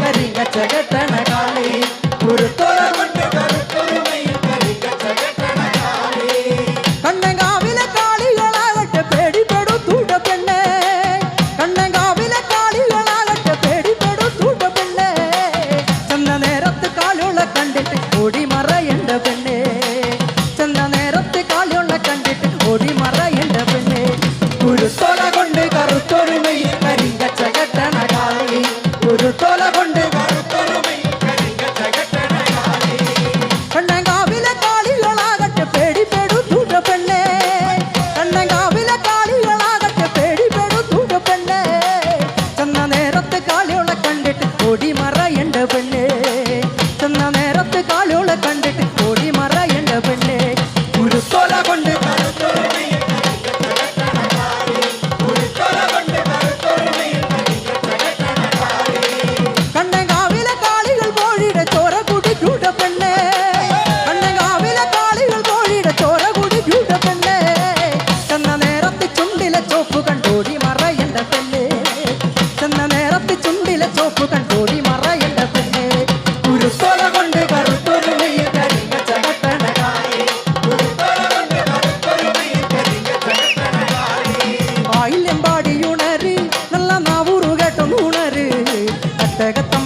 കരിങ്കച്ച കെട്ടണ കാളി കുരുത്തോല കൊണ്ട് കറുത്തൊരുമയിൽ കരിങ്കച്ച കെട്ടണ കാളി കണ്ണങ്കാവിലെ കാളികളാകട്ടെ പേടിപ്പെടുത്തൂട്ട പെണ്ണെ കണ്ണങ്കാവിലെ കാളികളാകട്ടെ പേടിപ്പെടുത്തൂട്ട പെണ്ണെ ചെന്ന നേരത്ത് കാളുള്ള കണ്ടിട്ട് ഓടി മറയണ്ട പെണ്ണെ ചെന്ന നേരത്ത് കാളുള്ള കണ്ടിട്ട് ഓടി മറയണ്ട പെണ്ണെ കുരുത്തോല കൊണ്ട് കറുത്തൊരുമയിൽ കരിങ്കച്ച കെട്ടണ കാളി കുരുത്തോല കൊണ്ട് കറുത്തൊരുമയിൽ കരിങ്കച്ച കെട്ടണ കാളി കണ്ണങ്കാവിലെ കാളികളാകട്ടെ പേടിപ്പെടുത്തൂട്ട പെണ്ണെ കണ്ണങ്കാവിലെ കാളികളാകട്ടെ പേടിപ്പെടുത്തൂട്ട പെണ്ണെ ചെന്ന നേരത്ത് കാളിയോള കണ്ടിട്ട് ഓടി മറയണ്ട പെണ്ണെ ചെന്ന നേരത്ത് കാളിയോള കണ്ടിട്ട് ഓടി മറയണ്ട പെണ്ണെ കുരുത്തോല കൊണ്ട് കറുത്തൊരുമയിൽ കണ്ണങ്കാവിലെ കാളികൾ കോഴിയുടെ ചോര കുടിക്കൂട്ട പെണ്ണെ കണ്ണങ്കാവിലെ കാളികൾ കോഴിയുടെ ചോര കുടിക്കൂട്ട പെണ്ണെ ചെന്ന നേരത്ത് ചുണ്ടിലെ ചോപ്പ് കണ്ടോടി മറയണ്ട പെണ്ണെ ചെന്ന നേരത്ത് ചുണ്ടിലെ ചോപ്പ് കണ്ടോടി മറയണ്ട പെണ്ണെ കുരുത്തോല കൊണ്ട് കറുത്തൊരുമയിൽ കരിങ്കച്ച കെട്ടണ കാളി കുരുത്തോല കൊണ്ട് കറുത്തൊരുമയിൽ കരിങ്കച്ച കെട്ടണ കാളി ആയില്യം പാടിയുണര് നല്ല നാവൂറു കേട്ടൊന്നുണര് കട്ടകത്തം